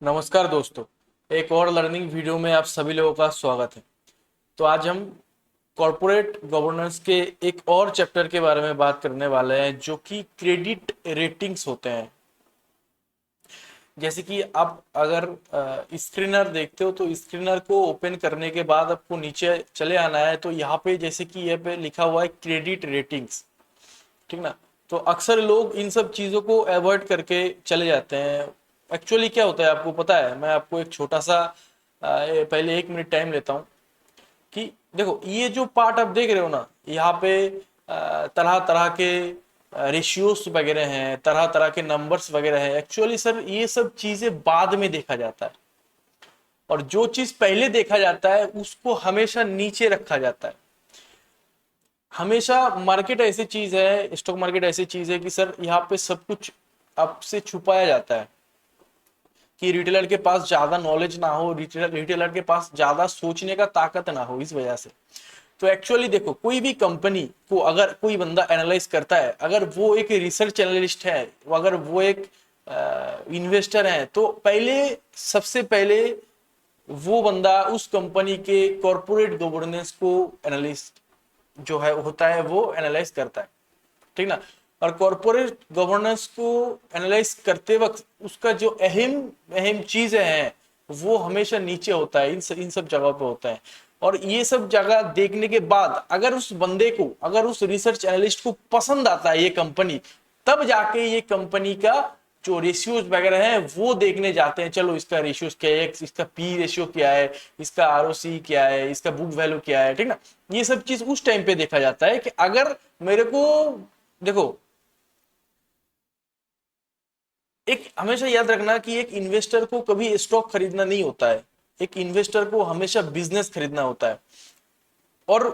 नमस्कार दोस्तों। एक और लर्निंग वीडियो में आप सभी लोगों का स्वागत है। तो आज हम कॉरपोरेट गवर्नेंस के एक और चैप्टर के बारे में बात करने वाले हैं जो कि क्रेडिट रेटिंग्स होते हैं। जैसे कि आप अगर स्क्रीनर देखते हो तो स्क्रीनर को ओपन करने के बाद आपको नीचे चले आना है। तो यहाँ पे जैसे कि यहाँ पे लिखा हुआ है क्रेडिट रेटिंग्स, ठीक ना। तो अक्सर लोग इन सब चीज़ों को अवॉइड करके चले जाते हैं। एक्चुअली क्या होता है आपको पता है? मैं आपको एक छोटा सा पहले 1 मिनट टाइम लेता हूँ कि देखो ये जो पार्ट आप देख रहे हो ना, यहाँ पे तरह तरह के रेशियोस वगैरह हैं, तरह तरह के नंबर्स वगैरह हैं। एक्चुअली सर ये सब चीज़ें बाद में देखा जाता है, और जो चीज़ पहले देखा जाता है उसको हमेशा नीचे रखा जाता है। हमेशा मार्केट ऐसी चीज है, स्टॉक मार्केट ऐसी चीज है कि सर यहाँ पे सब कुछ आपसे छुपाया जाता है कि रिटेलर के पास ज्यादा नॉलेज ना हो, रिटेलर के पास ज्यादा सोचने का ताकत ना हो, इस वजह से। तो एक्चुअली देखो, कोई भी कंपनी को अगर कोई बंदा एनालाइज करता है, अगर वो एक रिसर्च एनालिस्ट है, अगर वो एक इन्वेस्टर है, तो सबसे पहले वो बंदा उस कंपनी के कॉरपोरेट गवर्नेंस को एनालिस्ट जो है होता है वो एनालाइज करता है, ठीक ना। और कॉरपोरेट गवर्नेंस को एनालाइज करते वक्त उसका जो अहम अहम चीजें हैं वो हमेशा नीचे होता है, इन सब जगहों पे होता है। और ये सब जगह देखने के बाद अगर उस बंदे को, अगर उस रिसर्च एनालिस्ट को पसंद आता है ये कंपनी, तब जाके ये कंपनी का जो रेशियोज वगैरह है वो देखने जाते हैं। चलो इसका रेशियोज क्या है, इसका पी रेशियो क्या है, इसका आरओसी क्या है, इसका बुक वैल्यू क्या है, ठीक ना। ये सब चीज उस टाइम पे देखा जाता है कि अगर मेरे को, देखो, एक हमेशा याद रखना कि एक इन्वेस्टर को कभी स्टॉक खरीदना नहीं होता है। एक इन्वेस्टर को हमेशा बिजनेस खरीदना होता है। और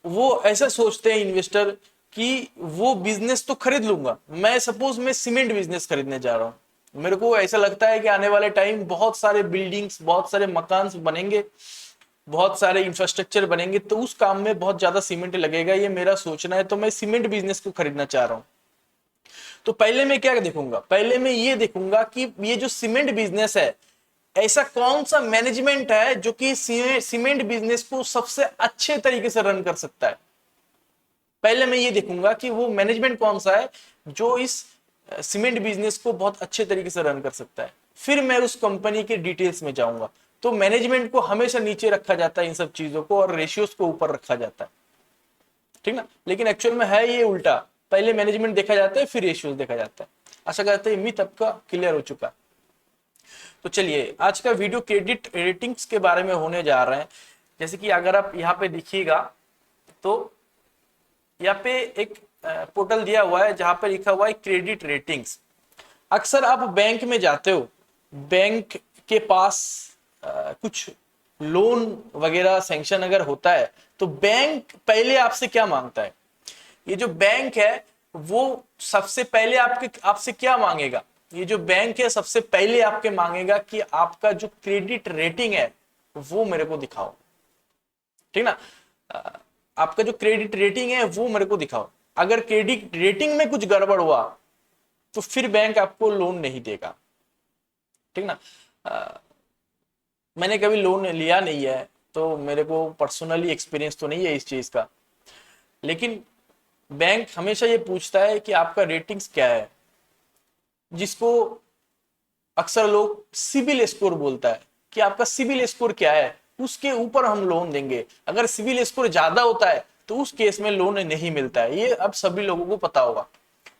वो ऐसा सोचते हैं इन्वेस्टर कि वो बिजनेस तो खरीद लूंगा। मैं सपोज मैं सीमेंट बिजनेस खरीदने जा रहा हूं, मेरे को ऐसा लगता है कि आने वाले टाइम बहुत सारे बिल्डिंग्स, बहुत सारे मकान बनेंगे, बहुत सारे इंफ्रास्ट्रक्चर बनेंगे, तो उस काम में बहुत ज्यादा सीमेंट लगेगा, ये मेरा सोचना है। तो मैं सीमेंट बिजनेस को खरीदना चाह रहा हूं। तो पहले मैं क्या देखूंगा? पहले मैं ये देखूंगा कि ये जो सीमेंट बिजनेस है, ऐसा कौन सा मैनेजमेंट है जो कि सीमेंट बिजनेस को सबसे अच्छे तरीके से रन कर सकता है। पहले मैं ये देखूंगा कि वो मैनेजमेंट कौन सा है जो इस सीमेंट बिजनेस को बहुत अच्छे तरीके से रन कर सकता है। फिर मैं उस कंपनी के डिटेल्स में जाऊंगा। तो मैनेजमेंट को हमेशा नीचे रखा जाता है इन सब चीजों को, और रेशियोज को ऊपर रखा जाता है, ठीक ना। लेकिन एक्चुअल में है ये उल्टा, पहले मैनेजमेंट देखा जाता है फिर रेशियोज देखा जाता है। आशा करते हैं मिथ आपका क्लियर हो चुका। तो चलिए, आज का वीडियो क्रेडिट रेटिंग्स के बारे में होने जा रहे हैं। जैसे कि अगर आप यहाँ पे देखिएगा तो यहाँ पे एक पोर्टल दिया हुआ है जहां पे लिखा हुआ है क्रेडिट रेटिंग्स। अक्सर आप बैंक में जाते हो, बैंक के पास कुछ लोन वगैरह सैंक्शन अगर होता है, तो बैंक पहले आपसे क्या मांगता है? ये जो बैंक है वो सबसे पहले आपके आपसे क्या मांगेगा? ये जो बैंक है सबसे पहले आपके मांगेगा कि आपका जो क्रेडिट रेटिंग है वो मेरे को दिखाओ, ठीक ना। आपका जो क्रेडिट रेटिंग है वो मेरे को दिखाओ। अगर क्रेडिट रेटिंग में कुछ गड़बड़ हुआ तो फिर बैंक आपको लोन नहीं देगा, ठीक ना। मैंने कभी लोन लिया नहीं है, तो मेरे को पर्सनली एक्सपीरियंस तो नहीं है इस चीज का। लेकिन बैंक हमेशा ये पूछता है कि आपका रेटिंग्स क्या है, जिसको अक्सर लोग सिबिल स्कोर बोलता है कि आपका सिबिल स्कोर क्या है, उसके ऊपर हम लोन देंगे। अगर सिबिल स्कोर ज्यादा होता है तो उस केस में लोन नहीं मिलता है, ये अब सभी लोगों को पता होगा।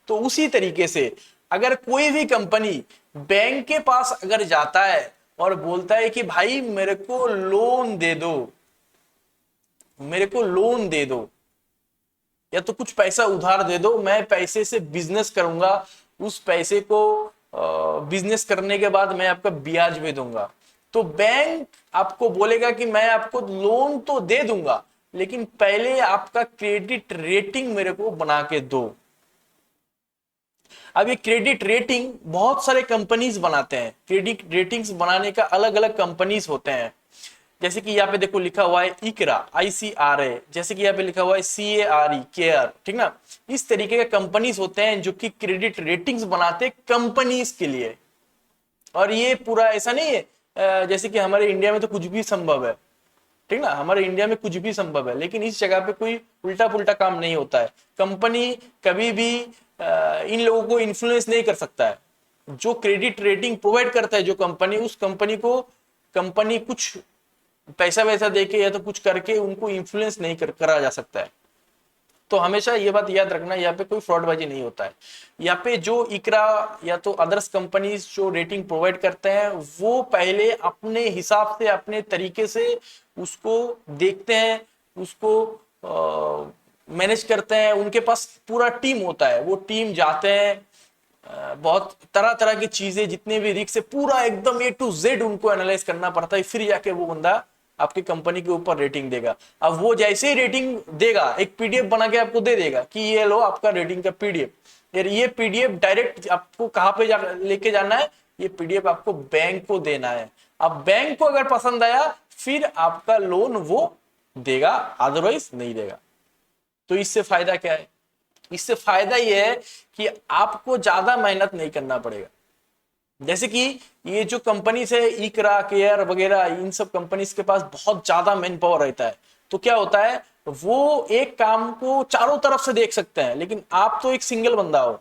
तो उसी तरीके से अगर कोई भी कंपनी बैंक के पास अगर जाता है और बोलता है कि भाई मेरे को लोन दे दो, मेरे को लोन दे दो, या तो कुछ पैसा उधार दे दो, मैं पैसे से बिजनेस करूंगा, उस पैसे को बिजनेस करने के बाद मैं आपका ब्याज भी दूंगा। तो बैंक आपको बोलेगा कि मैं आपको लोन तो दे दूंगा, लेकिन पहले आपका क्रेडिट रेटिंग मेरे को बना के दो। अब ये क्रेडिट रेटिंग बहुत सारे कंपनीज बनाते हैं। क्रेडिट रेटिंग्स बनाने का अलग अलग कंपनीज होते हैं। जैसे कि यहाँ पे देखो लिखा हुआ है इकरा, ICRA, जैसे कि यहाँ पे लिखा हुआ है CARE, केयर, ठीक ना। इस तरीके के कंपनीज होते हैं जो कि क्रेडिट रेटिंग्स बनाते हैं कंपनीज के लिए। और ये पूरा ऐसा नहीं है जैसे कि हमारे इंडिया में तो कुछ भी संभव है, ठीक ना, हमारे इंडिया में कुछ भी संभव है, लेकिन इस जगह पे कोई उल्टा पुल्टा काम नहीं होता है। कंपनी कभी भी इन लोगों को इन्फ्लुएंस नहीं कर सकता है। जो क्रेडिट रेटिंग प्रोवाइड करता है जो कंपनी, उस कंपनी को कंपनी कुछ पैसा वैसा देके या तो कुछ करके उनको इन्फ्लुएंस नहीं करा जा सकता है। तो हमेशा ये बात याद रखना, यहाँ पे कोई फ्रॉडबाजी नहीं होता है। यहाँ पे जो इकरा या तो अदर्स कंपनीज जो रेटिंग प्रोवाइड करते हैं वो पहले अपने हिसाब से अपने तरीके से उसको देखते हैं, उसको मैनेज करते हैं। उनके पास पूरा टीम होता है, वो टीम जाते हैं, बहुत तरह तरह की चीजें जितने भी रिस्क है पूरा एकदम ए टू जेड उनको एनालाइज करना पड़ता है, फिर जाके वो बंदा आपकी कंपनी के ऊपर रेटिंग देगा। अब वो जैसे ही रेटिंग देगा एक पीडीएफ बना के आपको दे देगा कि ये लो आपका रेटिंग का पीडीएफ। यार ये पीडीएफ डायरेक्ट आपको कहां पे लेके जाना है, ये पीडीएफ आपको बैंक को देना है। अब बैंक को अगर पसंद आया फिर आपका लोन वो देगा, अदरवाइज नहीं देगा। तो इससे फायदा क्या है? इससे फायदा यह है कि आपको ज्यादा मेहनत नहीं करना पड़ेगा। जैसे कि ये जो कंपनीज है इकरा, केयर वगैरह, इन सब कंपनीज के पास बहुत ज्यादा मैन पावर रहता है। तो क्या होता है, वो एक काम को चारों तरफ से देख सकते हैं, लेकिन आप तो एक सिंगल बंदा हो,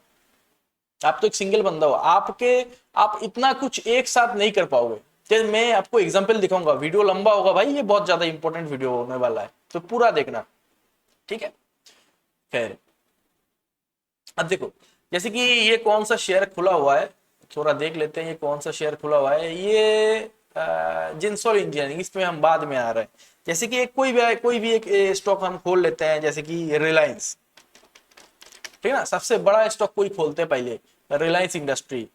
आप इतना कुछ एक साथ नहीं कर पाओगे। जैसे मैं आपको एग्जांपल दिखाऊंगा, वीडियो लंबा होगा भाई, ये बहुत ज्यादा इंपॉर्टेंट वीडियो होने वाला है, तो पूरा देखना, ठीक है। खैर, अब देखो, जैसे कि ये कौन सा शेयर खुला हुआ है, थोड़ा देख लेते हैं ये कौन सा शेयर खुला हुआ है। ये जिंसोल इंजीनियरिंग, इसमें हम बाद में आ रहे हैं। जैसे कि एक कोई भी एक स्टॉक हम खोल लेते हैं, जैसे कि रिलायंस, ठीक है ना, सबसे बड़ा स्टॉक कोई खोलते हैं पहले, रिलायंस इंडस्ट्री।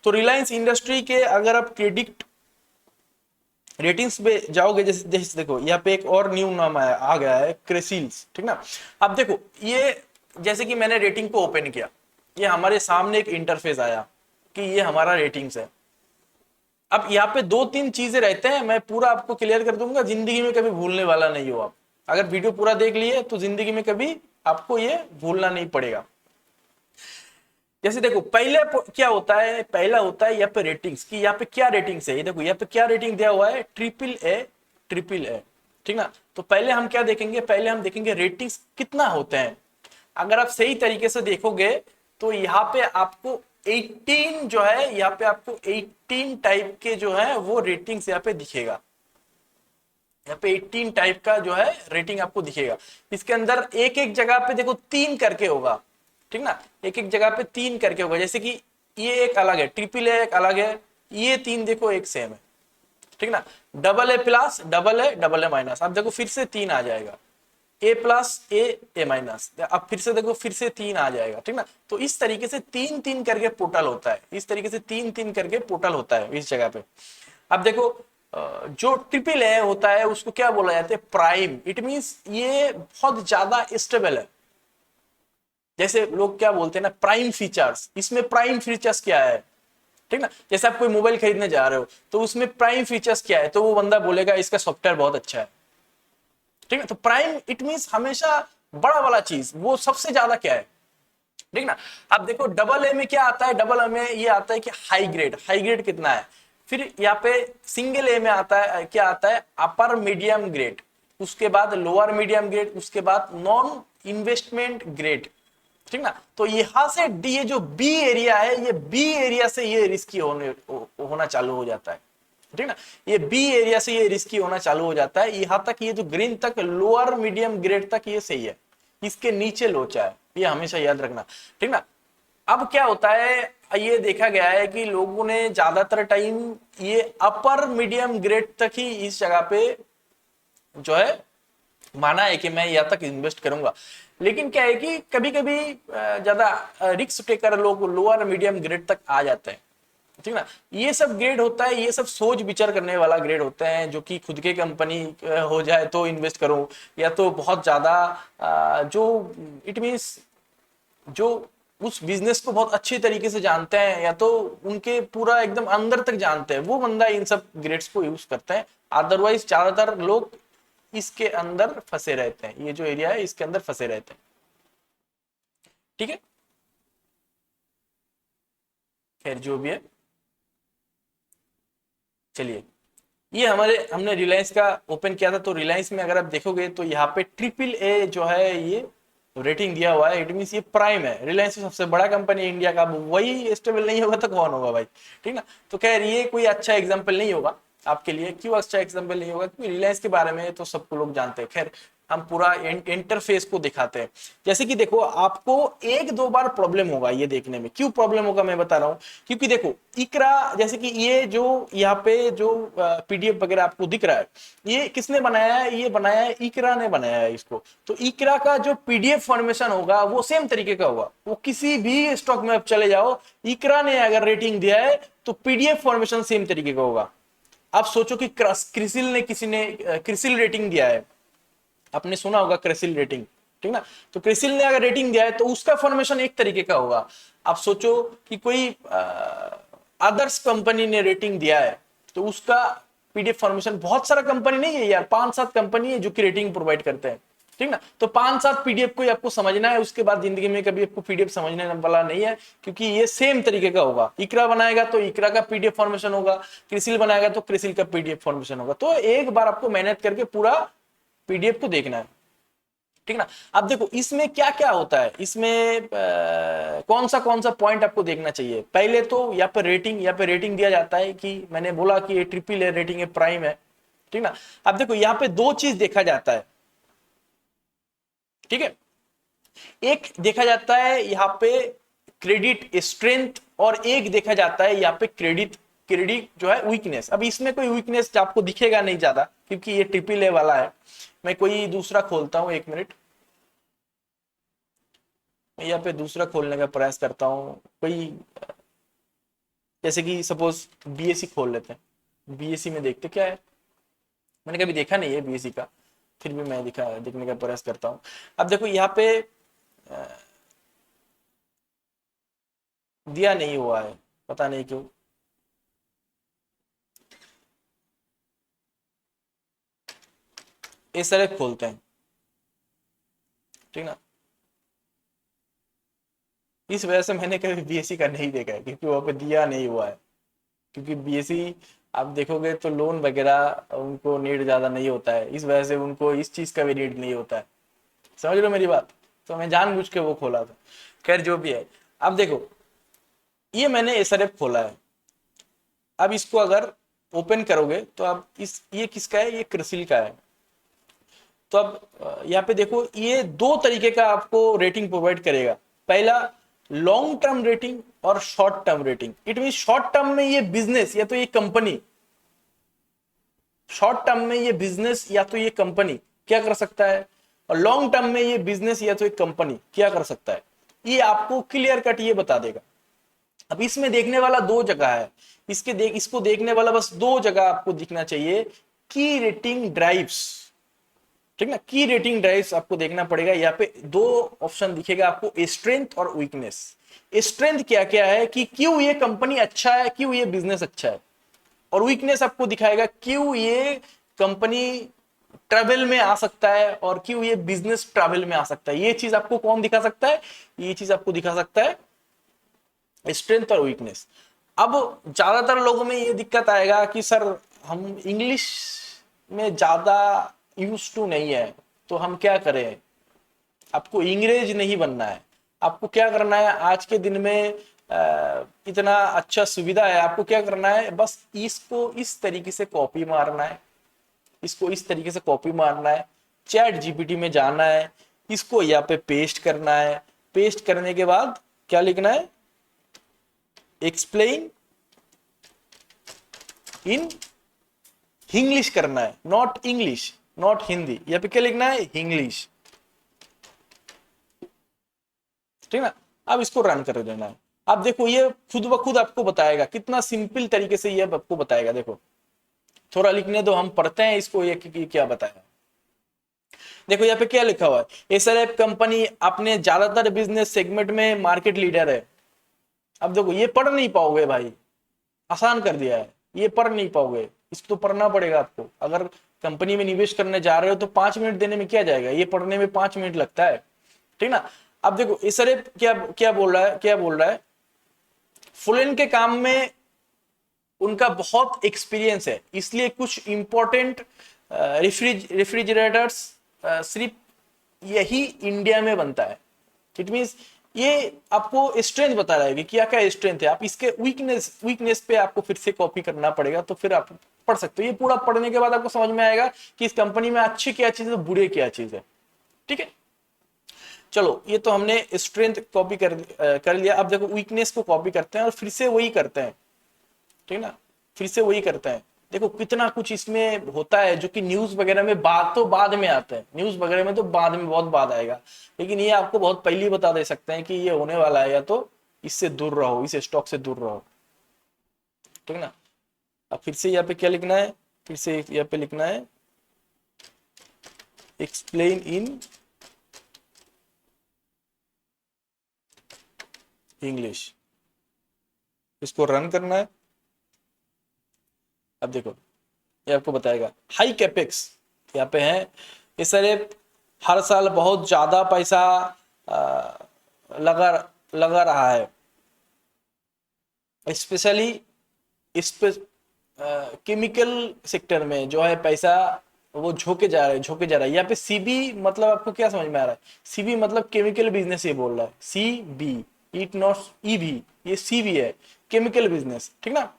तो रिलायंस इंडस्ट्री के अगर आप क्रेडिट रेटिंग्स पे जाओगे, जैसे देखो यहाँ पे एक और न्यू नाम आ गया है, क्रेसिल्स, ठीक ना। अब देखो ये, जैसे कि मैंने रेटिंग को ओपन किया, ये हमारे सामने एक इंटरफेस आया कि ये हमारा रेटिंग्स है। अब यहाँ पे दो तीन चीजें रहते हैं, मैं पूरा आपको क्लियर कर दूंगा, जिंदगी में कभी भूलने वाला नहीं हो आप। अगर वीडियो पूरा देख लिए तो जिंदगी में कभी आपको ये भूलना नहीं पड़ेगा। जैसे देखो पहले क्या होता है, पहला होता है यहाँ पे रेटिंग्स की, यहाँ पे क्या रेटिंग्स है, ये देखो यहाँ पे क्या रेटिंग दिया हुआ है, ट्रिपल ए, ठीक ना। तो पहले हम क्या देखेंगे, पहले हम देखेंगे रेटिंग्स कितना होते हैं। अगर आप सही तरीके से देखोगे तो यहाँ पे आपको 18 जो है, यहाँ पे आपको 18 टाइप के जो है वो रेटिंग्स यहाँ पे दिखेगा। यहाँ पे 18 टाइप का जो है रेटिंग आपको दिखेगा। इसके अंदर एक एक जगह पे देखो 3 करके होगा, ठीक ना, एक एक जगह पे 3 करके होगा। जैसे कि ये एक अलग है, ट्रिपल ए एक अलग है, ये 3 देखो एक सेम है, ठीक ना। Double A plus, double A minus, अब देखो फिर से 3 आ जाएगा, ए प्लस ए माइनस, अब फिर से देखो फिर से 3 आ जाएगा, ठीक ना। तो इस तरीके से 3-3 करके पोर्टल होता है, इस तरीके से 3-3 करके पोर्टल होता है इस जगह पे। अब देखो जो ट्रिपल ए होता है उसको क्या बोला जाता है, प्राइम। इट मींस ये बहुत ज्यादा स्टेबल है। जैसे लोग क्या बोलते हैं ना, प्राइम फीचर्स, इसमें प्राइम फीचर्स क्या है, ठीक ना। जैसे आप कोई मोबाइल खरीदने जा रहे हो तो उसमें प्राइम फीचर्स क्या है, तो वो बंदा बोलेगा इसका सॉफ्टवेयर बहुत अच्छा है, ठीक है। तो प्राइम इट मींस हमेशा बड़ा वाला चीज, वो सबसे ज्यादा क्या है, ठीक ना। अब देखो डबल ए में क्या आता है, डबल ए में ये आता है कि हाई ग्रेड, हाई ग्रेड कितना है। फिर यहाँ पे सिंगल ए में आता है, क्या आता है, अपर मीडियम ग्रेड, उसके बाद लोअर मीडियम ग्रेड, उसके बाद नॉन इन्वेस्टमेंट ग्रेड, ठीक ना। तो यहां से ये जो बी एरिया है, ये बी एरिया से ये रिस्की होना चालू हो जाता है, ठीक ना। ये बी एरिया से ये रिस्की होना चालू हो जाता है। यहां तक ये जो ग्रीन तक, लोअर मीडियम ग्रेड तक ये सही है, इसके नीचे लोचा है, ये हमेशा याद रखना, ठीक ना। अब क्या होता है, ये देखा गया है कि लोगों ने ज्यादातर टाइम ये अपर मीडियम ग्रेड तक ही इस जगह पे जो है माना है कि मैं यहाँ तक इन्वेस्ट करूंगा। लेकिन क्या है कि कभी कभी ज्यादा रिस्क टेकर लोग लोअर मीडियम ग्रेड तक आ जाते हैं, ठीक ना। ये सब ग्रेड होता है, ये सब सोच विचार करने वाला ग्रेड होते हैं, जो कि खुद के कंपनी हो जाए तो इन्वेस्ट करूं, या तो बहुत ज्यादा जो इट मींस जो उस बिजनेस को बहुत अच्छी तरीके से जानते हैं, या तो उनके पूरा एकदम अंदर तक जानते हैं, वो बंदा इन सब ग्रेड्स को यूज करते हैं। अदरवाइज ज्यादातर लोग इसके अंदर फंसे रहते हैं, ये जो एरिया है इसके अंदर फंसे रहते हैं, ठीक है। खैर जो भी है, चलिए, ये हमने रिलायंस का ओपन किया था, तो रिलायंस में अगर आप देखोगे तो यहाँ पे AAA जो है ये रेटिंग दिया हुआ है। इट मीन ये प्राइम है। रिलायंस सबसे बड़ा कंपनी है इंडिया का, वही स्टेबल नहीं होगा तो कौन होगा भाई, ठीक ना। तो खैर ये कोई अच्छा एग्जाम्पल नहीं होगा आपके लिए। क्यों अच्छा एग्जाम्पल नहीं होगा? क्योंकि रिलायंस के बारे में तो सबको लोग जानते हैं। खैर हम पूरा इंटरफेस को दिखाते हैं। जैसे कि देखो, आपको एक दो बार प्रॉब्लम होगा ये देखने में। क्यों प्रॉब्लम होगा मैं बता रहा हूं। क्योंकि देखो इकरा, जैसे कि ये जो यहाँ पे जो PDF वगैरह आपको दिख रहा है, ये किसने बनाया है? ये बनाया है, इकरा ने बनाया है इसको। तो इकरा का जो PDF फॉर्मेशन होगा वो सेम तरीके का होगा। वो किसी भी स्टॉक में आप चले जाओ, इकरा ने अगर रेटिंग दिया है तो PDF फॉर्मेशन सेम तरीके का होगा। आप सोचो कि क्रिसिल ने किसी ने क्रिसिल रेटिंग दिया है, आपने सुना होगा क्रिसिल रेटिंग, ठीक ना। तो क्रिसिल ने अगर रेटिंग दिया है तो उसका फॉर्मेशन एक तरीके का होगा। आप सोचो कि कोई आदर्श कंपनी ने रेटिंग दिया है तो उसका PDF फॉर्मेशन, बहुत सारा कंपनी नहीं है यार, 5-7 कंपनी है जो कि रेटिंग प्रोवाइड करते हैं, ठीक ना। तो 5-7 PDF को आपको समझना है, उसके बाद जिंदगी में कभी आपको PDF समझने वाला नहीं है, क्योंकि ये सेम तरीके का होगा। इकरा बनाएगा तो इकरा का PDF फॉर्मेशन होगा, क्रिसिल बनाएगा तो क्रिसिल का PDF फॉर्मेशन होगा। तो एक बार आपको मेहनत करके पूरा PDF को देखना है, ठीक ना। अब देखो इसमें क्या क्या होता है, इसमें कौन सा पॉइंट आपको देखना चाहिए। पहले तो यहाँ पे रेटिंग दिया जाता है कि मैंने बोला कि ये AAA रेटिंग है, प्राइम है, ठीक ना। अब देखो यहाँ पे दो चीज देखा जाता है, ठीक है। एक देखा जाता है यहाँ पे क्रेडिट स्ट्रेंथ, और एक देखा जाता है यहाँ पे क्रेडिट क्रेडिट जो है वीकनेस। अब इसमें कोई वीकनेस आपको दिखेगा नहीं ज्यादा, क्योंकि ये AAA वाला है। मैं कोई दूसरा खोलता हूं, एक मिनट। मैं यहाँ पे दूसरा खोलने का प्रयास करता हूँ कोई, जैसे कि सपोज BSE खोल लेते हैं। BSE में देखते क्या है, मैंने कभी देखा नहीं है BSE का, फिर भी मैं देखने का प्रयास करता हूँ। अब देखो यहाँ पे दिया नहीं हुआ है, पता नहीं क्यों। इस तरह खोलते हैं, ठीक ना। इस वजह से मैंने कभी BSE का नहीं देखा है, क्योंकि वहां पे दिया नहीं हुआ है। क्योंकि BSE आप देखोगे तो लोन वगैरह उनको नीड ज्यादा नहीं होता है, इस वजह से उनको इस चीज का भी नीड नहीं होता है। समझ लो मेरी बात। तो मैं जानबूझ के वो खोला था। खैर जो भी है, अब देखो ये मैंने SRF खोला है। अब इसको अगर ओपन करोगे तो अब ये किसका है? ये क्रिसिल का है। तो अब यहाँ पे देखो ये दो तरीके का आपको रेटिंग प्रोवाइड करेगा। पहला लॉन्ग टर्म रेटिंग और short term rating. It mean short term में ये बिजनेस या तो ये कंपनी, शॉर्ट टर्म में ये बिजनेस या तो ये कंपनी क्या कर सकता है, और लॉन्ग टर्म में ये बिजनेस या तो ये कंपनी क्या कर सकता है, ये आपको क्लियर कट ये बता देगा। अब इसमें देखने वाला दो जगह है, इसको देखने वाला बस दो जगह आपको दिखना चाहिए। की रेटिंग ड्राइव्स, ठीक ना। की रेटिंग ड्राइव्स आपको देखना पड़ेगा। यहाँ पे दो ऑप्शन दिखेगा आपको, स्ट्रेंथ और वीकनेस। स्ट्रेंथ क्या क्या है कि क्यों ये कंपनी अच्छा है, क्यों ये बिजनेस अच्छा है, और वीकनेस आपको दिखाएगा क्यों ये कंपनी ट्रेवल में आ सकता है और क्यों ये बिजनेस ट्रेवल में आ सकता है। ये चीज आपको कौन दिखा सकता है? ये चीज आपको दिखा सकता है स्ट्रेंथ और वीकनेस। अब ज्यादातर लोगों में ये दिक्कत आएगा कि सर हम इंग्लिश में ज्यादा यूज टू नहीं है, तो हम क्या करें। आपको इंग्रेज नहीं बनना है। आपको क्या करना है, आज के दिन में इतना अच्छा सुविधा है, आपको क्या करना है, बस इसको इस तरीके से कॉपी मारना है। इसको इस तरीके से कॉपी मारना है, चैट GPT में जाना है, इसको यहाँ पे पेस्ट करना है। पेस्ट करने के बाद क्या लिखना है? एक्सप्लेन इन इंग्लिश करना है, नॉट इंग्लिश, नॉट हिंदी। यहाँ पे क्या लिखना है? इंग्लिश, ठीक ना। अब इसको रन कर देना है। अब देखो ये खुद ब खुद आपको बताएगा, कितना सिंपल तरीके से ये आपको बताएगा। देखो थोड़ा लिखने दो, हम पढ़ते हैं इसको, ये क्या बताया। देखो यहाँ पे क्या लिखा हुआ है, SRF कंपनी अपने ज्यादातर बिजनेस सेगमेंट में मार्केट लीडर है। अब देखो ये पढ़ नहीं पाओगे भाई, आसान कर दिया है, ये पढ़ नहीं पाओगे, इसको तो पढ़ना पड़ेगा आपको। अगर कंपनी में निवेश करने जा रहे हो तो 5 मिनट देने में क्या जाएगा, ये पढ़ने में 5 मिनट लगता है, ठीक ना। अब देखो SRF क्या क्या बोल रहा है, फुलेन के काम में उनका बहुत एक्सपीरियंस है, इसलिए कुछ इंपॉर्टेंट रेफ्रिजरेटर्स सिर्फ यही इंडिया में बनता है। इट मीन्स ये आपको स्ट्रेंथ बता रहा है कि क्या क्या स्ट्रेंथ है। आप इसके वीकनेस पे आपको फिर से कॉपी करना पड़ेगा, तो फिर आप पढ़ सकते हो। ये पूरा पढ़ने के बाद आपको समझ में आएगा कि इस कंपनी में अच्छी क्या चीज है, बुरे क्या चीज है। ठीक है, चलो ये तो हमने स्ट्रेंथ कॉपी कर लिया। अब देखो वीकनेस को कॉपी करते हैं और फिर से वही करते हैं, ठीक ना, फिर से वही करते हैं। देखो कितना कुछ इसमें होता है जो कि न्यूज वगैरह में बात तो बाद में आता है, न्यूज वगैरह में तो बाद में बहुत बाद आएगा, लेकिन ये आपको बहुत पहले ही बता दे सकते हैं कि ये होने वाला है, या तो इससे दूर रहो, इस स्टॉक से दूर रहो, ठीक ना। अब फिर से यहाँ पे क्या लिखना है, फिर से यहाँ पे लिखना है एक्सप्लेन इन इंग्लिश, इसको रन करना है। अब देखो ये आपको बताएगा हाई कैपेक्स यहाँ पे है, ये सारे हर साल बहुत ज्यादा पैसा लगा लगा रहा है, स्पेशली इस पे केमिकल सेक्टर में जो है पैसा वो झोंके जा रहा है। यहाँ पे सीबी मतलब आपको क्या समझ में आ रहा है, सीबी मतलब केमिकल बिजनेस, ये बोल रहा है सी बी, इट नॉट ई भी, ये सीबी है, केमिकल बिजनेस, ठीक ना।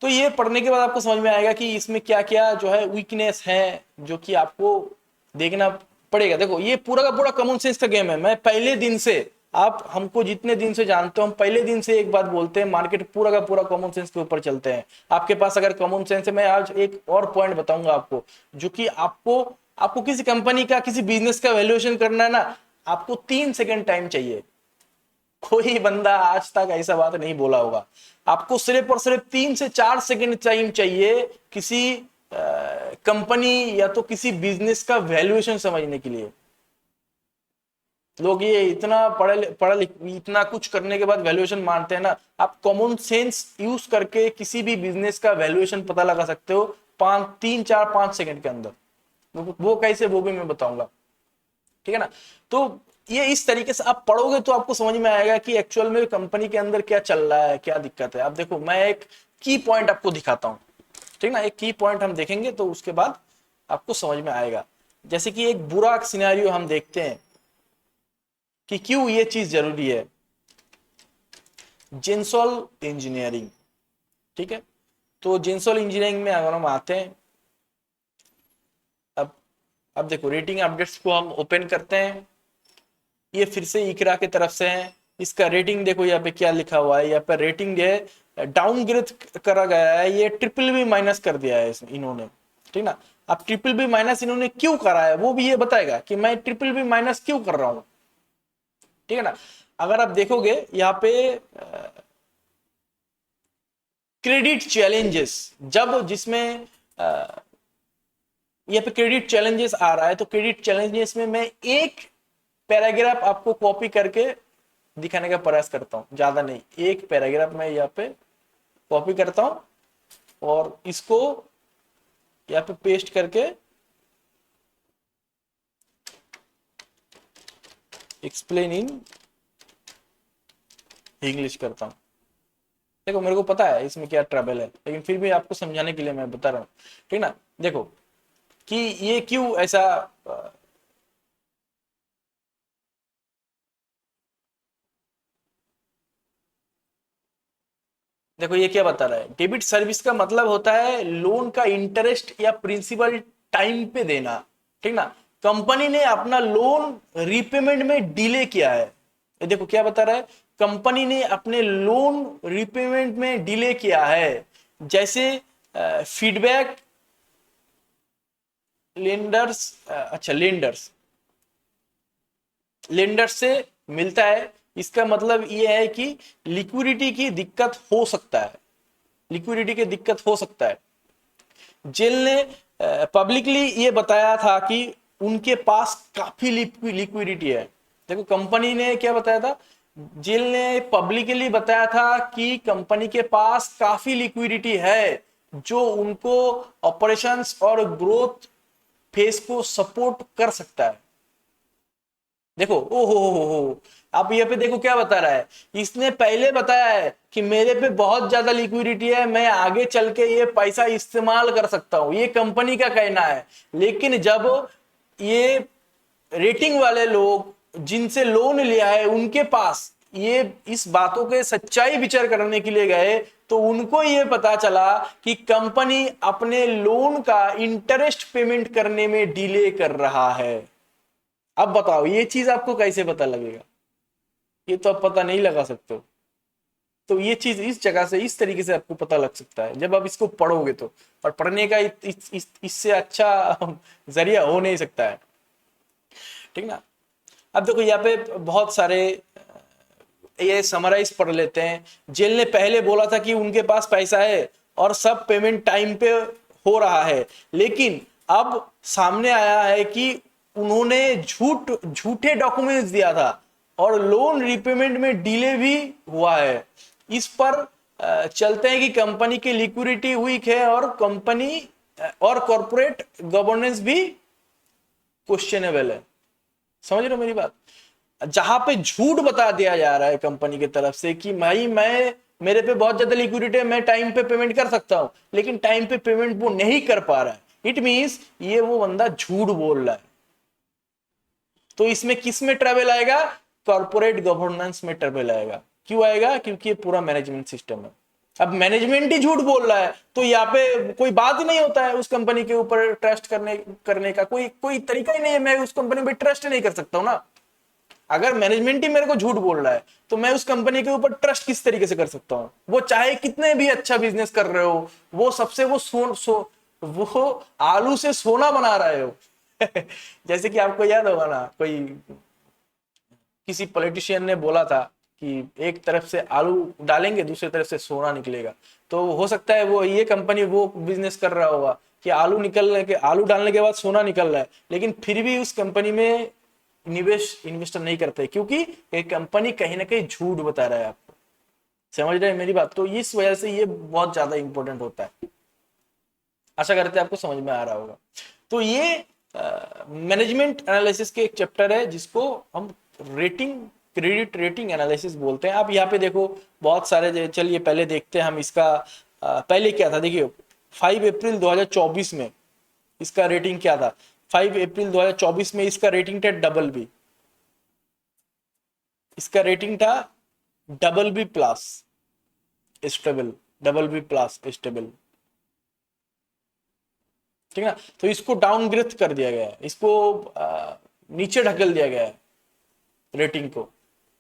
तो ये पढ़ने के बाद आपको समझ में आएगा कि इसमें क्या क्या जो है वीकनेस है, जो कि आपको देखना पड़ेगा। देखो ये पूरा का पूरा कॉमन सेंस का गेम है। मैं पहले दिन से, आप हमको जितने दिन से जानते हो, हम पहले दिन से एक बात बोलते हैं, मार्केट पूरा का पूरा कॉमन सेंस के ऊपर चलते हैं। आपके पास अगर कॉमन सेंस है, मैं आज एक और पॉइंट बताऊंगा आपको, जो कि आपको आपको किसी कंपनी का, किसी बिजनेस का वैल्यूएशन करना है ना, आपको 3 सेकंड टाइम चाहिए। कोई बंदा आज तक ऐसा बात नहीं बोला होगा। आपको सिर्फ और सिर्फ 3 से 4 सेकंड टाइम चाहिए किसी कंपनी या तो किसी बिजनेस का वैल्यूएशन समझने के लिए। लोग ये इतना पढ़े इतना कुछ करने के बाद वैल्यूएशन मानते हैं ना, आप कॉमन सेंस यूज करके किसी भी बिजनेस का वैल्यूएशन पता लगा सकते हो 3 4 5 सेकंड के अंदर। वो कैसे, वो भी मैं बताऊंगा, ठीक है ना। तो ये इस तरीके से आप पढ़ोगे तो आपको समझ में आएगा कि एक्चुअल में कंपनी के अंदर क्या चल रहा है, क्या दिक्कत है। अब देखो मैं एक की पॉइंट आपको दिखाता हूं, ठीक ना, एक की पॉइंट हम देखेंगे तो उसके बाद आपको समझ में आएगा। जैसे कि एक बुरा सिनेरियो हम देखते हैं कि क्यों ये चीज जरूरी है, जेंसोल इंजीनियरिंग, ठीक है। तो जेंसोल इंजीनियरिंग में अगर हम आते हैं, अब अब देखो रेटिंग अपडेट्स को हम ओपन करते हैं, ये फिर से इकरा की तरफ से है। इसका रेटिंग देखो यहाँ पे क्या लिखा हुआ है, यहाँ पे रेटिंग है डाउनग्रेड करा गया है, ये ट्रिपल बी माइनस कर दिया है इन्होंने, ठीक ना। अब ट्रिपल बी माइनस इन्होंने क्यों करा है वो भी ये बताएगा कि मैं ट्रिपल बी माइनस क्यों कर रहा हूं, ठीक है ना। अगर आप देखोगे यहाँ पे क्रेडिट चैलेंजेस, जब जिसमें यहाँ पे क्रेडिट चैलेंजेस आ रहा है, तो क्रेडिट चैलेंजेस में मैं एक पैराग्राफ आपको कॉपी करके दिखाने का प्रयास करता हूं, ज्यादा नहीं, एक पैराग्राफ मैं यहाँ पे कॉपी करता हूं और इसको यहाँ पे पेस्ट करके एक्सप्लेन इन इंग्लिश करता हूं। देखो मेरे को पता है इसमें क्या ट्रबल है, लेकिन फिर भी आपको समझाने के लिए मैं बता रहा हूं, ठीक ना। देखो कि ये क्यों ऐसा देखो ये क्या बता रहा है, डेबिट सर्विस का मतलब होता है लोन का इंटरेस्ट या प्रिंसिपल टाइम पे देना, ठीक ना। कंपनी ने अपना लोन रीपेमेंट में डिले किया है, ये देखो क्या बता रहा है, कंपनी ने अपने लोन रीपेमेंट में डिले किया है। जैसे फीडबैक लेंडर्स, अच्छा लेंडर्स लेंडर से मिलता है, इसका मतलब यह है कि लिक्विडिटी की दिक्कत हो सकता है, लिक्विडिटी की दिक्कत हो सकता है। जेल ने पब्लिकली ये बताया था कि उनके पास काफी लिक्विडिटी है। देखो कंपनी ने क्या बताया था, जेल ने पब्लिकली बताया था कि कंपनी के पास काफी लिक्विडिटी है, जो उनको ऑपरेशंस और ग्रोथ फेस को सपोर्ट कर सकता है। देखो ओ हो, आप ये पे देखो क्या बता रहा है, इसने पहले बताया है कि मेरे पे बहुत ज्यादा लिक्विडिटी है, मैं आगे चल के ये पैसा इस्तेमाल कर सकता हूं, ये कंपनी का कहना है। लेकिन जब ये रेटिंग वाले लोग जिनसे लोन लिया है उनके पास ये इस बातों के सच्चाई विचार करने के लिए गए, तो उनको ये पता चला कि कंपनी अपने लोन का इंटरेस्ट पेमेंट करने में डिले कर रहा है। अब बताओ ये चीज आपको कैसे पता लगेगा? ये तो आप पता नहीं लगा सकते हो। तो ये चीज इस जगह से इस तरीके से आपको पता लग सकता है जब आप इसको पढ़ोगे तो। और पढ़ने का इससे अच्छा जरिया हो नहीं सकता है, ठीक ना। अब देखो यहाँ पे बहुत सारे ये समराइज पढ़ लेते हैं। जेल ने पहले बोला था कि उनके पास पैसा है और सब पेमेंट टाइम पे हो रहा है, लेकिन अब सामने आया है कि उन्होंने झूठे डॉक्यूमेंट्स दिया था और लोन रिपेमेंट में डिले भी हुआ है। इस पर चलते हैं कि कंपनी की लिक्विडिटी वीक है और कंपनी और कॉर्पोरेट गवर्नेंस भी क्वेश्चनेबल है। समझ रहे हो मेरी बात? जहां पे झूठ बता दिया जा रहा है कंपनी की तरफ से कि भाई मैं मेरे पे बहुत ज्यादा लिक्विडिटी है, मैं टाइम पे पेमेंट कर सकता हूं, लेकिन टाइम पे पेमेंट वो नहीं कर पा रहा है, इट मींस ये वो बंदा झूठ बोल रहा है। तो इसमें किस में ट्रबल आएगा? कॉर्पोरेट गवर्नेंस में ट्रबल आएगा। क्यों आएगा? क्योंकि ये पूरा मैनेजमेंट सिस्टम है। अब मैनेजमेंट ही झूठ बोल रहा है तो यहाँ पे कोई बात ही नहीं होता है उस कंपनी के ऊपर ट्रस्ट करने का कोई कोई तरीका ही नहीं है। मैं उस कंपनी पे ट्रस्ट नहीं कर सकता हूं ना। अगर मैनेजमेंट ही मेरे को झूठ बोल रहा है तो मैं उस कंपनी के ऊपर ट्रस्ट किस तरीके से कर सकता हूं? वो चाहे कितने भी अच्छा बिजनेस कर रहे हो, वो सबसे वो आलू से सोना बना रहे हो। जैसे कि आपको याद होगा ना, कोई किसी पॉलिटिशियन ने बोला था कि एक तरफ से आलू डालेंगे दूसरी तरफ से सोना निकलेगा। तो हो सकता है वो ये कंपनी वो बिजनेस कर रहा होगा कि आलू डालने के बाद सोना निकल रहा है, लेकिन फिर भी उस कंपनी में इन्वेस्टर नहीं करते क्योंकि एक कंपनी कहीं ना कहीं झूठ बता रहा है आपको। समझ रहे हैं मेरी बात? तो इस वजह से ये बहुत ज्यादा इंपॉर्टेंट होता है। आशा करते हैं आपको समझ में आ रहा होगा। तो ये मैनेजमेंट एनालिसिस के एक चैप्टर है जिसको हम क्रेडिट रेटिंग एनालिसिस बोलते हैं। आप यहाँ पे देखो बहुत सारे, चलिए पहले देखते हैं हम इसका पहले क्या था। देखिए 5 अप्रैल 2024 में इसका रेटिंग क्या था? 5 अप्रैल 2024 में इसका रेटिंग था डबल बी। इसका रेटिंग था double B plus stable, double B plus stable, ठीक है ना। तो इसको डाउनग्रेड कर दिया गया है, इसको नीचे ढकेल दिया गया है रेटिंग को।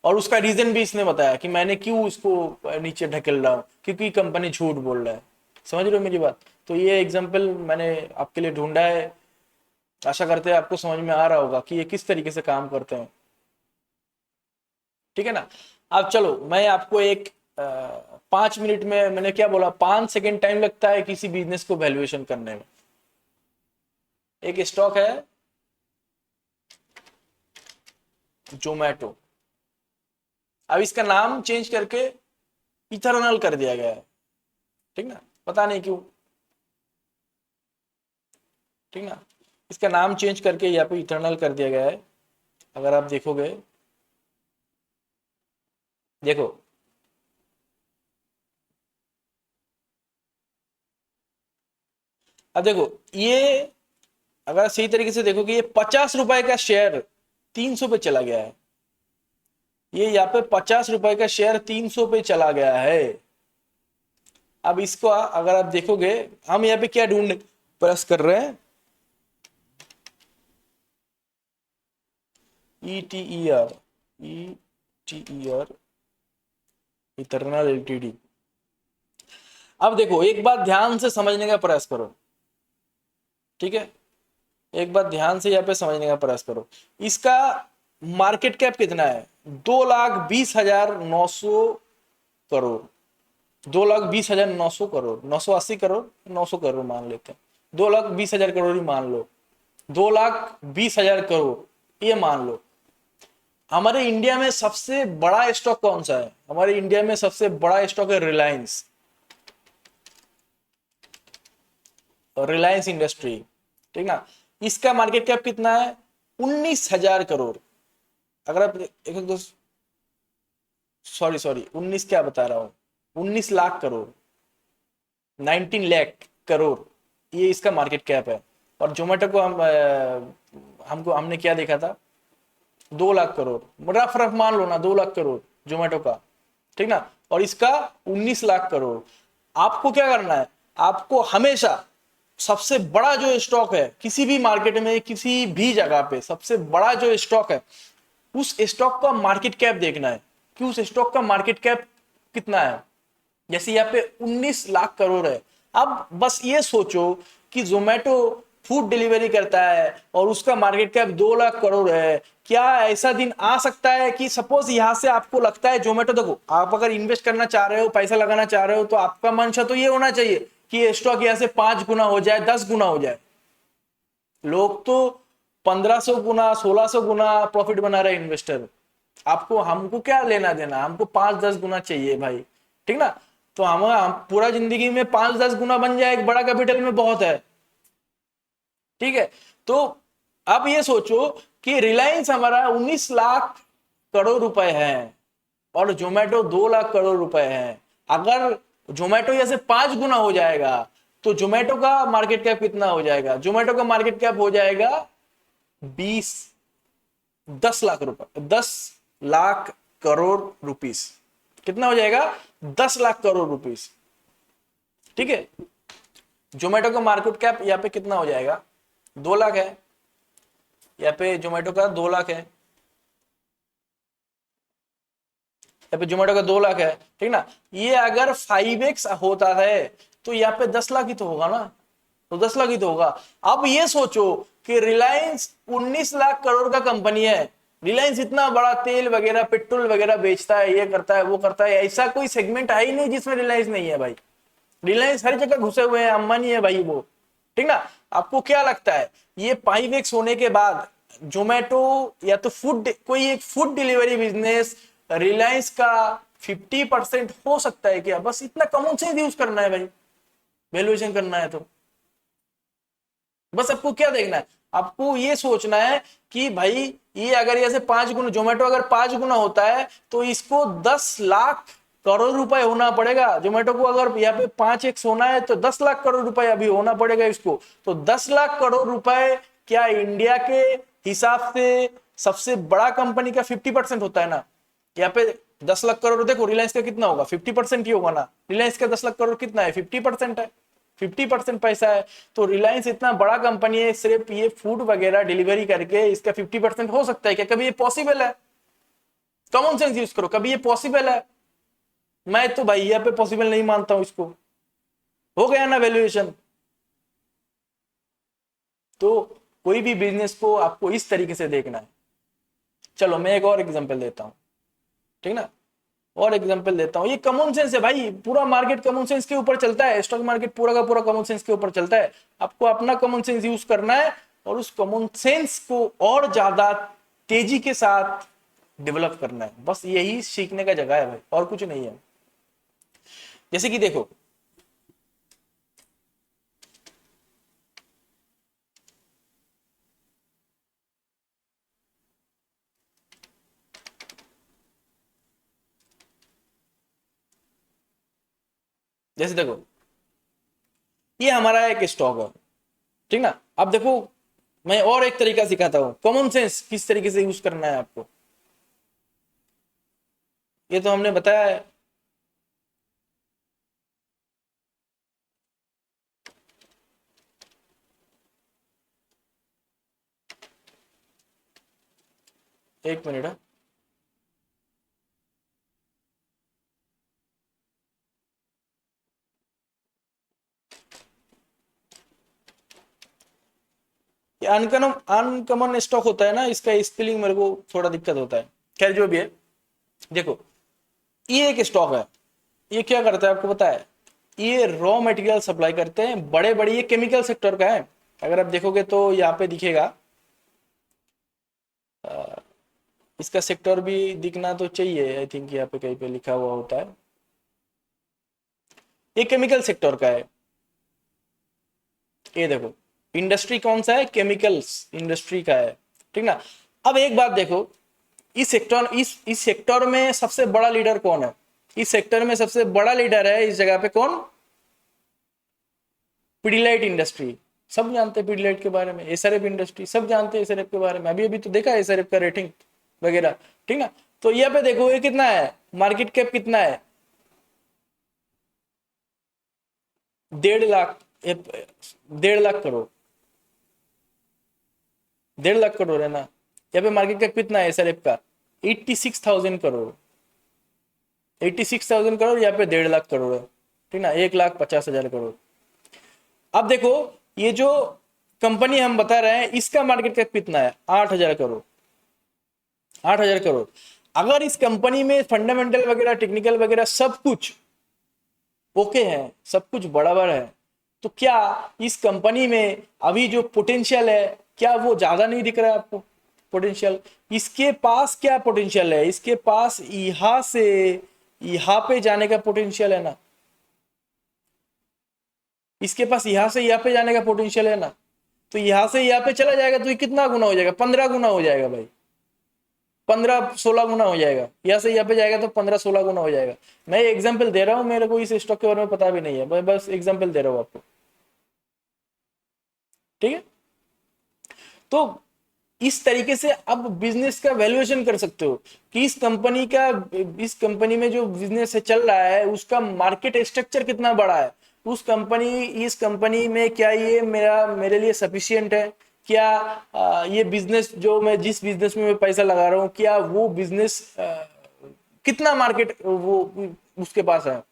और उसका रीजन भी इसने बताया कि मैंने क्यों इसको नीचे ढकेल रहा हूं, क्योंकि कंपनी झूठ बोल रहा है। समझ रहे हो मेरी बात? तो ये एग्जांपल मैंने आपके लिए ढूंढा है। आशा करते हैं आपको समझ में आ रहा होगा कि ये किस तरीके से काम करते हैं, ठीक है ना। अब चलो मैं आपको एक 5 मिनट में, मैंने क्या बोला, 5 सेकेंड टाइम लगता है किसी बिजनेस को वैल्यूएशन करने में। एक स्टॉक है जोमेटो, अब इसका नाम चेंज करके इथरनल कर दिया गया है, ठीक ना, पता नहीं क्यों, ठीक ना। इसका नाम चेंज करके यहाँ पे इथरनल कर दिया गया है। अगर आप देखोगे, देखो अब देखो ये, अगर सही तरीके से देखोगे ये 50 रुपए का शेयर 300 पे चला गया है। ये यहाँ पे 50 रुपए का शेयर 300 पे चला गया है। अब इसको अगर आप देखोगे, हम यहाँ पे क्या ढूंढ प्रेस कर रहे हैं, ETER, ETER इटरनल एलटीडी। अब देखो एक बात ध्यान से समझने का प्रयास करो, ठीक है, एक बात ध्यान से यहाँ पे समझने का प्रयास करो। इसका मार्केट कैप कितना है? 2,20,900 करोड़, 2,20,900 करोड़, 980 करोड़, 900 करोड़ मान लेते हैं, 2,20,000 करोड़ ही मान लो, 2,20,000 करोड़ ये मान लो। हमारे इंडिया में सबसे बड़ा स्टॉक कौन सा है? हमारे इंडिया में सबसे बड़ा स्टॉक है रिलायंस, रिलायंस इंडस्ट्री, ठीक ना। इसका मार्केट कैप कितना है? 19,000 करोड़। अगर आप एक सॉरी सॉरी 19 क्या बता रहा हूँ, 19 लाख करोड़, 19 लाख करोड़ ये इसका मार्केट कैप है। और जोमेटो को हमने क्या देखा था, 2 लाख करोड़, रफ रफ मान लो ना 2 लाख करोड़ जोमेटो का, ठीक ना, और इसका 19 लाख करोड़। आपको क्या करना है, आपको हमेशा सबसे बड़ा जो स्टॉक है किसी भी मार्केट में किसी भी जगह पे, सबसे बड़ा जो स्टॉक है उस स्टॉक का मार्केट कैप देखना है कि उस स्टॉक का मार्केट कैप कितना है। जैसे यहाँ पे 19 लाख करोड़ है। अब बस ये सोचो कि जोमेटो फूड डिलीवरी करता है और उसका मार्केट कैप 2 लाख करोड़ है। क्या ऐसा दिन आ सकता है कि सपोज यहां से आपको लगता है जोमेटो, देखो आप अगर इन्वेस्ट करना चाह रहे हो, पैसा लगाना चाह रहे हो, तो आपका मंशा तो ये होना चाहिए कि ये स्टॉक यहां से 5 गुना हो जाए, 10 गुना हो जाए। लोग तो 1500 गुना 1600 गुना प्रॉफिट बना रहे इन्वेस्टर। आपको हमको क्या लेना देना, हमको 5-10 गुना चाहिए भाई, ठीक ना। तो हम पूरा जिंदगी में 5-10 गुना बन जाए एक बड़ा कैपिटल में बहुत है, ठीक है। तो अब ये सोचो कि रिलायंस हमारा 19 लाख करोड़ रुपए है और जोमेटो 2 लाख करोड़ रुपए है। अगर जोमेटो जैसे 5 गुना हो जाएगा तो जोमेटो का मार्केट कैप कितना हो जाएगा, जोमेटो का मार्केट कैप हो जाएगा 20 10 लाख रुपए, 10 लाख करोड़ रुपीस। कितना हो जाएगा, 10 लाख करोड़ रुपीस, ठीक है। जोमेटो का मार्केट कैप यहाँ पे कितना हो जाएगा, 2 लाख है, यहाँ पे जोमेटो का 2 लाख है, यहाँ पे जोमेटो का 2 लाख है, ठीक ना। ये अगर 5x होता है तो यहाँ पे 10 लाख ही तो होगा ना, तो 10 लाख ही तो होगा। अब ये सोचो कि रिलायंस 19 लाख करोड़ का कंपनी है। रिलायंस इतना बड़ा तेल वगैरह पेट्रोल वगैरह बेचता है, ये करता है वो करता है, ऐसा कोई सेगमेंट है ही नहीं जिसमें रिलायंस नहीं है भाई। रिलायंस हर जगह घुसे हुए हैं, अंबानी है भाई वो, ठीक ना। आपको क्या लगता है ये 5x होने के बाद जोमेटो या तो फूड, कोई एक फूड डिलीवरी बिजनेस रिलायंस का 50% हो सकता है क्या? बस इतना कॉमन सेंस यूज करना है भाई, वैल्यूएशन करना है तो। बस आपको क्या देखना है, आपको ये सोचना है कि भाई ये अगर ऐसे 5 गुना, जोमेटो अगर 5 गुना होता है तो इसको 10 लाख करोड़ रुपए होना पड़ेगा। जोमेटो को अगर यहाँ पे 5x होना है तो 10 लाख करोड़ रुपए अभी होना पड़ेगा इसको। तो 10 लाख करोड़ रुपए क्या इंडिया के हिसाब से सबसे बड़ा कंपनी का 50% होता है ना। यहाँ पे 10 लाख करोड़, देखो रिलायंस का कितना होगा, 50% ही होगा ना। रिलायंस का 10 लाख करोड़ कितना है, 50% है, 50% पैसा है। तो रिलायंस इतना बड़ा कंपनी है, सिर्फ ये फूड वगैरह डिलीवरी करके इसका 50% हो सकता है क्या? कभी ये पॉसिबल है? कॉमन सेंस यूज करो, कभी ये पॉसिबल है? मैं तो भाई यहाँ पे पॉसिबल नहीं मानता हूं इसको। हो गया ना वैल्यूएशन। तो कोई भी बिजनेस को आपको इस तरीके से देखना है। चलो मैं एक और एग्जांपल देता हूं, ठीक ना, और एग्जांपल देता हूं। ये कॉमन सेंस है भाई, पूरा मार्केट कॉमन सेंस के ऊपर चलता है, स्टॉक मार्केट पूरा का पूरा कॉमन सेंस के ऊपर चलता है। आपको अपना कॉमन सेंस यूज करना है और उस कॉमन सेंस को और ज्यादा तेजी के साथ डेवलप करना है। बस यही सीखने का जगह है भाई, और कुछ नहीं है। जैसे कि देखो, जैसे देखो ये हमारा एक स्टॉक है, ठीक ना। अब देखो मैं और एक तरीका सिखाता हूं, कॉमन सेंस किस तरीके से यूज करना है आपको। ये तो हमने बताया है। एक मिनट है। ये अनकॉमन अनकॉमन स्टॉक होता है ना, इसका स्पेलिंग मेरे को थोड़ा दिक्कत होता है। खैर जो भी है, देखो ये एक स्टॉक है। ये क्या करता है आपको पता है? ये रॉ मटेरियल सप्लाई करते हैं बड़े बड़े, ये केमिकल सेक्टर का है। अगर आप देखोगे तो यहाँ पे दिखेगा, इसका सेक्टर भी दिखना तो चाहिए, आई थिंक यहाँ पे कहीं पे लिखा हुआ होता है। ये केमिकल सेक्टर का है। ये देखो इंडस्ट्री कौन सा है, केमिकल्स इंडस्ट्री का है, ठीक ना। अब एक बात देखो, इस सेक्टर में सबसे बड़ा लीडर कौन है? इस सेक्टर में सबसे बड़ा लीडर है इस जगह पे कौन? पिडिलाइट इंडस्ट्री। सब जानते हैं पिडिलाइट के बारे में। एसआरएफ इंडस्ट्री, सब जानते हैं एसआरएफ के बारे में। अभी अभी तो देखा है एसआरएफ का रेटिंग वगैरह, ठीक ना। तो यहाँ पे देखो ये कितना है, मार्केट कैप कितना है, 1.5 लाख, 1.5 लाख करोड़, 1.5 लाख करोड़ है ना। यहाँ पे मार्केट कैप कितना है एसआरएफ का? 86,000 करोड़, 86,000 करोड़। यहाँ पे 1.5 लाख करोड़ है, ठीक ना, 1,50,000 करोड़। अब देखो ये जो कंपनी हम बता रहे हैं इसका मार्केट कैप कितना है? 8,000 करोड़, 8,000 करोड़। अगर इस कंपनी में फंडामेंटल वगैरह, टेक्निकल वगैरह सब कुछ ओके है, सब कुछ बराबर है, तो क्या इस कंपनी में अभी जो पोटेंशियल है क्या वो ज्यादा नहीं दिख रहा है आपको? पोटेंशियल इसके पास क्या पोटेंशियल है? इसके पास यहां से यहां पे जाने का पोटेंशियल है ना, इसके पास यहां से यहां पे जाने का पोटेंशियल है ना। तो यहां से यहां पे चला जाएगा तो ये कितना गुना हो जाएगा? 15 गुना हो जाएगा भाई, 15-16 गुना हो जाएगा। यहाँ से यहाँ पे जाएगा तो 15-16 गुना हो जाएगा। मैं एग्जांपल दे रहा हूँ, मेरे को इस स्टॉक के बारे में पता भी नहीं है, मैं बस एग्जांपल दे रहा हूँ आपको, ठीक है। तो इस तरीके से आप बिजनेस का वैल्यूएशन कर सकते हो कि इस कंपनी में जो बिजनेस है चल रहा है उसका मार्केट स्ट्रक्चर कितना बड़ा है, इस कंपनी में क्या ये मेरे लिए सफिशिएंट है, क्या ये बिजनेस जो मैं जिस बिजनेस में मैं पैसा लगा रहा हूँ क्या वो बिजनेस कितना मार्केट वो उसके पास है।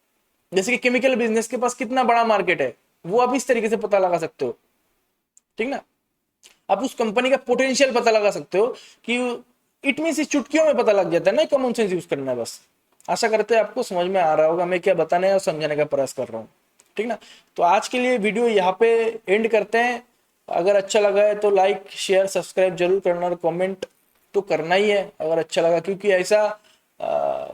जैसे कि केमिकल बिजनेस के पास कितना बड़ा मार्केट है, वो आप इस तरीके से पता लगा सकते हो, ठीक ना। आप उस कंपनी का पोटेंशियल पता लगा सकते हो कि इट मींस इस चुटकियों में पता लग जाता है ना, कॉमन सेंस यूज करना है बस। आशा करते हैं आपको समझ में आ रहा होगा मैं क्या बताने और समझाने का प्रयास कर रहा हूँ, ठीक ना। तो आज के लिए वीडियो यहाँ पे एंड करते हैं। अगर अच्छा लगा है तो लाइक शेयर सब्सक्राइब जरूर करना और कमेंट तो करना ही है अगर अच्छा लगा, क्योंकि ऐसा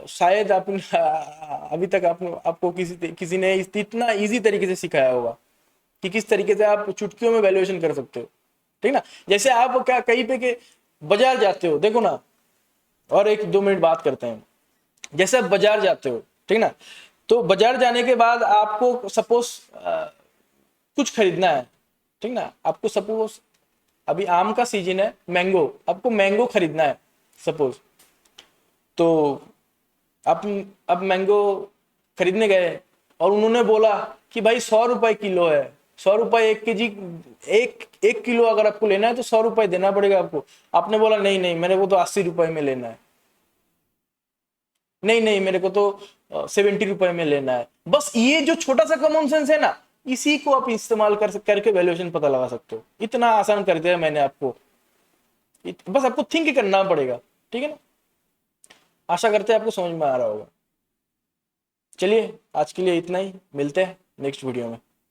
शायद आप अभी तक आपको किसी ने इतना इजी तरीके से सिखाया होगा कि किस तरीके से आप चुटकियों में वैल्यूएशन कर सकते हो, ठीक ना। जैसे आप क्या कहीं पे के बाजार जाते हो, देखो ना, और 1-2 मिनट बात करते हैं। जैसे आप बाजार जाते हो, ठीक ना, तो बाजार जाने के बाद आपको सपोज कुछ खरीदना है, ठीक ना। आपको सपोज अभी आम का सीजन है, मैंगो, आपको मैंगो खरीदना है सपोज, तो आप मैंगो खरीदने गए और उन्होंने बोला कि भाई 100 रुपए किलो है, 100 रुपए 1 केजी, एक किलो अगर आपको लेना है तो 100 रुपए देना पड़ेगा आपको। आपने बोला नहीं नहीं मेरे को तो 80 रुपए में लेना है, नहीं नहीं मेरे को तो 70 रुपए में लेना है। बस ये जो छोटा सा कॉमन सेंस है ना, इसी को आप इस्तेमाल करके वैल्यूएशन पता लगा सकते हो। इतना आसान कर दिया मैंने आपको, बस आपको थिंक करना पड़ेगा, ठीक है ना। आशा करते हैं आपको समझ में आ रहा होगा। चलिए आज के लिए इतना ही, मिलते हैं नेक्स्ट वीडियो में।